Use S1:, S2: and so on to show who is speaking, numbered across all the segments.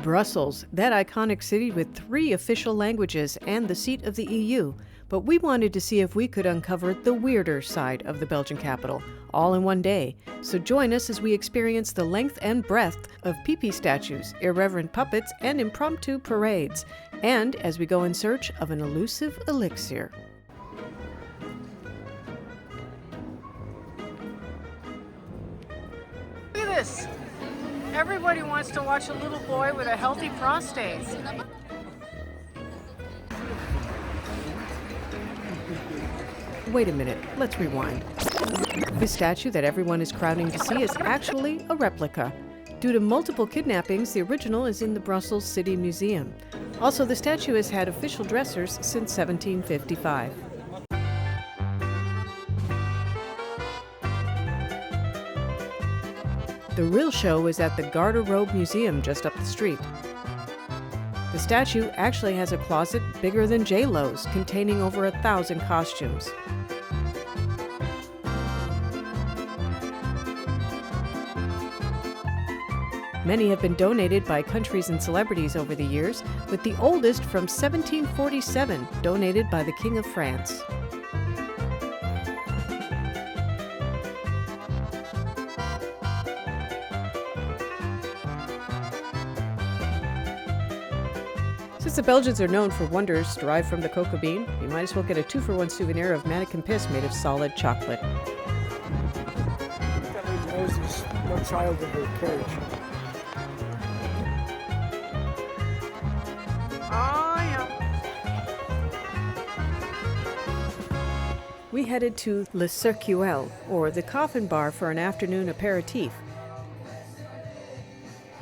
S1: Brussels, that iconic city with 3 official languages and the seat of the EU. But we wanted to see if we could uncover the weirder side of the Belgian capital, all in one day. So join us as we experience the length and breadth of pee-pee statues, irreverent puppets, and impromptu parades, and as we go in search of an elusive elixir.
S2: Look at this! Everybody wants to watch a little boy with a healthy prostate.
S1: Wait a minute, let's rewind. This statue that everyone is crowding to see is actually a replica. Due to multiple kidnappings, the original is in the Brussels City Museum. Also, the statue has had official dressers since 1755. The real show is at the Garderobe Museum just up the street. The statue actually has a closet bigger than J-Lo's, containing over 1,000 costumes. Many have been donated by countries and celebrities over the years, with the oldest from 1747 donated by the King of France. Since the Belgians are known for wonders derived from the cocoa bean, you might as well get a 2-for-1 souvenir of Manneken Pis made of solid chocolate.
S3: That lady knows there's no child in her carriage.
S2: Oh, yeah.
S1: We headed to Le Cercueil, or the Coffin Bar, for an afternoon aperitif.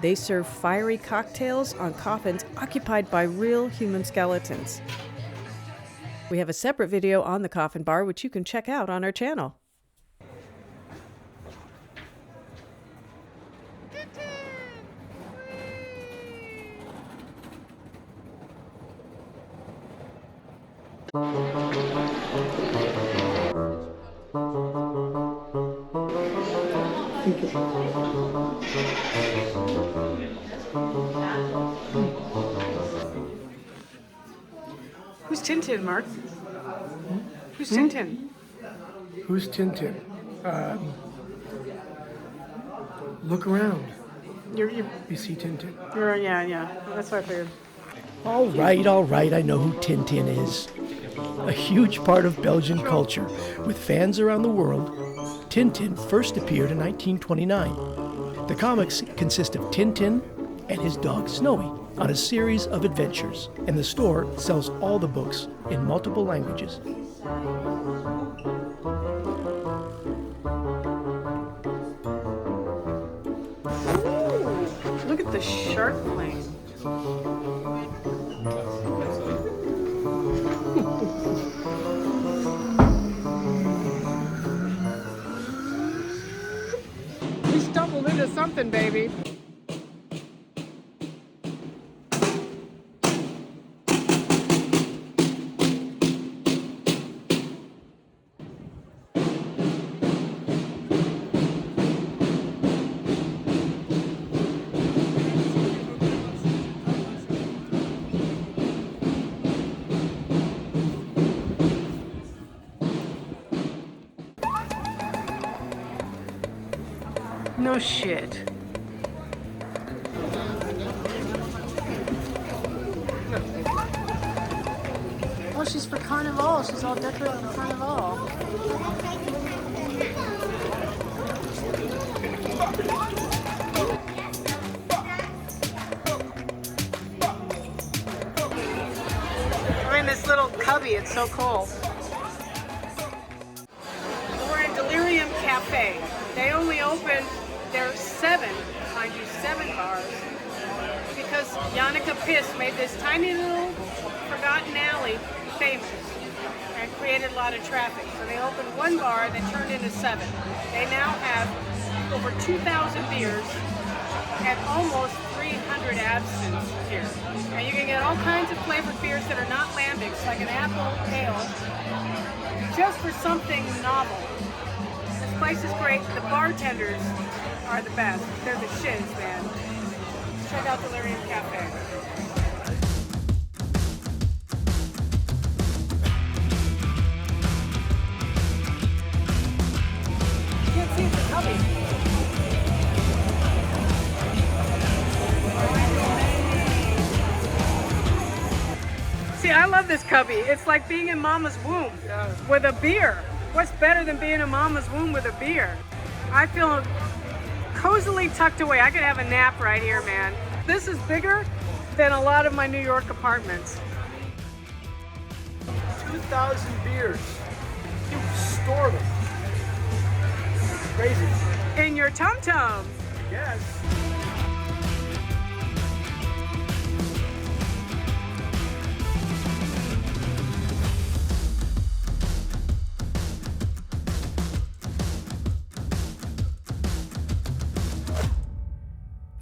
S1: They serve fiery cocktails on coffins occupied by real human skeletons. We have a separate video on the Coffin Bar, which you can check out on our channel.
S2: Who's Tintin, Mark? Who's Tintin?
S3: Who's Tintin? Look around.
S2: You
S3: see Tintin?
S2: yeah. That's what I figured.
S3: All right, I know who Tintin is. A huge part of Belgian culture, with fans around the world. Tintin first appeared in 1929. The comics consist of Tintin and his dog Snowy on a series of adventures, and the store sells all the books in multiple languages.
S2: Look at the shark plane. We stumbled into something, baby. No shit. Oh, she's for Carnival. She's all decorated for Carnival. We're in this little cubby. It's so cool. We're in Delirium Cafe. They only open, there's 7 bars, because Jeanneke Pis made this tiny little forgotten alley famous and created a lot of traffic. So they opened 1 bar that turned into 7. They now have over 2,000 beers and almost 300 absinthes here. And you can get all kinds of flavored beers that are not lambics, like an apple ale, just for something novel. This place is great. The bartenders are the best. They're the shiz, man. check out Delirium Cafe. You can't see it's a cubby. See, I love this cubby. It's like being in Mama's womb with a beer. What's better than being in Mama's womb with a beer? I feel cozily tucked away. I could have a nap right here, man. This is bigger than a lot of my New York apartments.
S3: 2,000 beers. You store them. Crazy.
S2: In your tum-tum.
S3: Yes.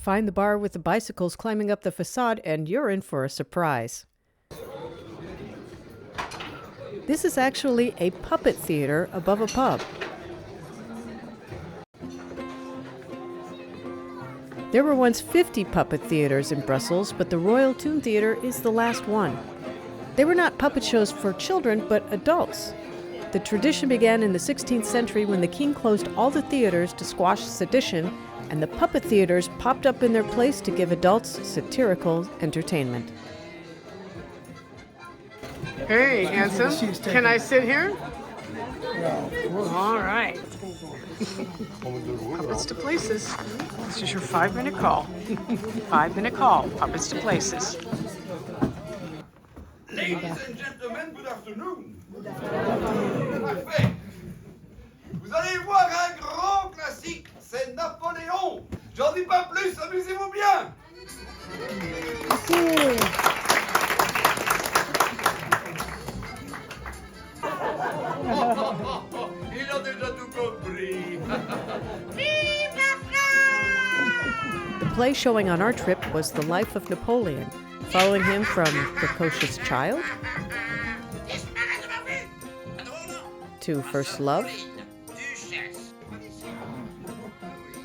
S1: Find the bar with the bicycles climbing up the facade and you're in for a surprise. This is actually a puppet theater above a pub. There were once 50 puppet theaters in Brussels, but the Royal Toone Theater is the last one. They were not puppet shows for children, but adults. The tradition began in the 16th century when the king closed all the theaters to squash sedition, and the puppet theaters popped up in their place to give adults satirical entertainment.
S2: Hey, handsome. Can I sit here? All right. Puppets to places. This is your 5-minute call. 5-minute call. Puppets to places.
S4: Ladies and gentlemen, good afternoon. Parfait. Vous allez voir un grand classique, c'est Napoléon. J'en dis pas plus, amusez-vous bien. Il a déjà tout compris.
S1: The play showing on our trip was The Life of Napoleon, following him from Precocious Child to First Love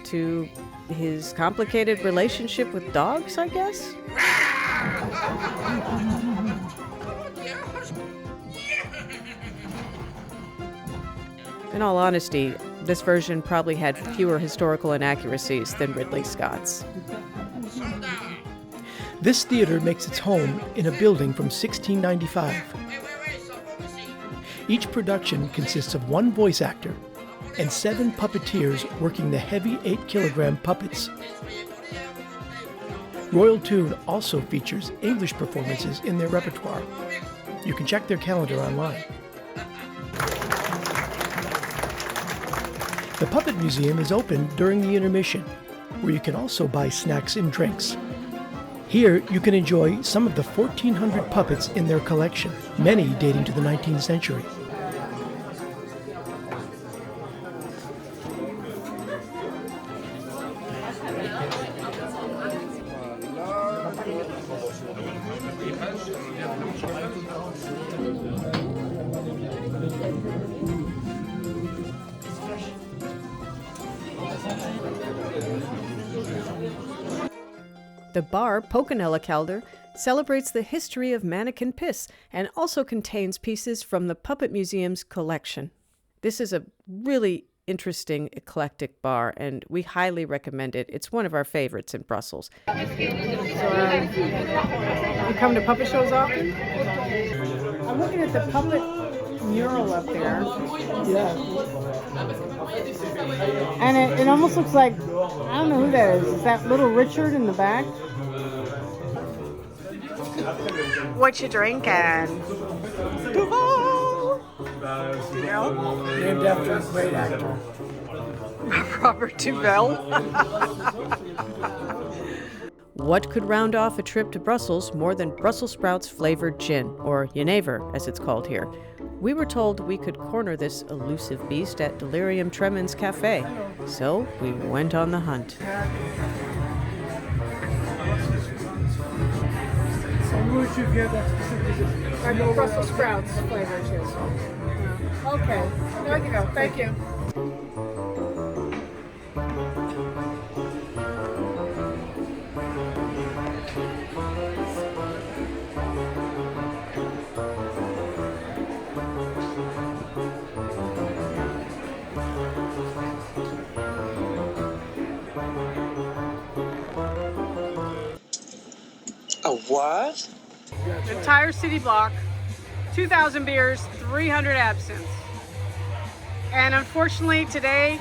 S1: to his complicated relationship with dogs, I guess? In all honesty, this version probably had fewer historical inaccuracies than Ridley Scott's.
S3: This theater makes its home in a building from 1695. Each production consists of one voice actor and 7 puppeteers working the heavy 8-kilogram puppets. Royal Toone also features English performances in their repertoire. You can check their calendar online. The Puppet Museum is open during the intermission, where you can also buy snacks and drinks. Here, you can enjoy some of the 1,400 puppets in their collection, many dating to the 19th century.
S1: The bar, Poechenellekelder, celebrates the history of Manneken Pis and also contains pieces from the Puppet Museum's collection. This is a really interesting, eclectic bar, and we highly recommend it. It's one of our favorites in Brussels.
S2: So, you come to puppet shows often? I'm looking at the puppet mural up there.
S3: Yeah.
S2: And it almost looks like, I don't know who that is. Is that little Richard in the back? What you drinking? Duval! You know?
S3: Named after a great actor.
S2: Robert Duval.
S1: What could round off a trip to Brussels more than Brussels sprouts flavored gin, or Jenever as it's called here? We were told we could corner this elusive beast at Delirium Tremens Cafe, so we went on the hunt.
S2: I know Brussels sprouts flavor too. Okay, there you go. Thank you.
S5: A what?
S2: The entire city block, 2,000 beers, 300 absinthe. And unfortunately today,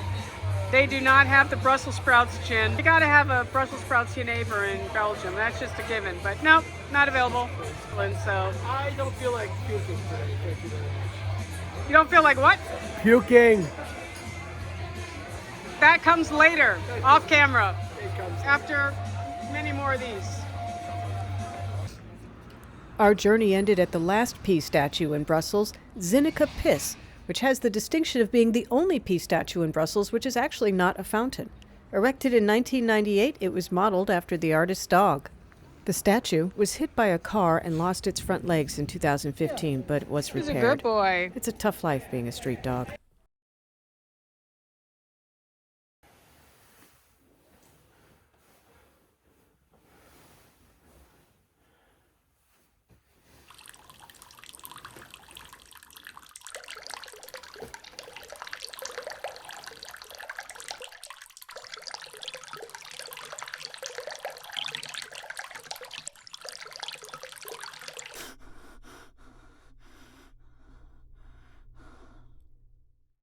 S2: they do not have the Brussels sprouts gin. You gotta have a Brussels sprouts Jeanneke in Belgium. That's just a given. But nope, not available. And so
S3: I don't feel like puking today. Thank you very much.
S2: you don't feel like what?
S3: Puking.
S2: That comes later, off camera, after many more of these.
S1: Our journey ended at the last Pis statue in Brussels, Zinneke Pis, which has the distinction of being the only Pis statue in Brussels which is actually not a fountain. Erected in 1998, it was modeled after the artist's dog. The statue was hit by a car and lost its front legs in 2015, but was repaired.
S2: He's a good boy.
S1: It's a tough life being a street dog.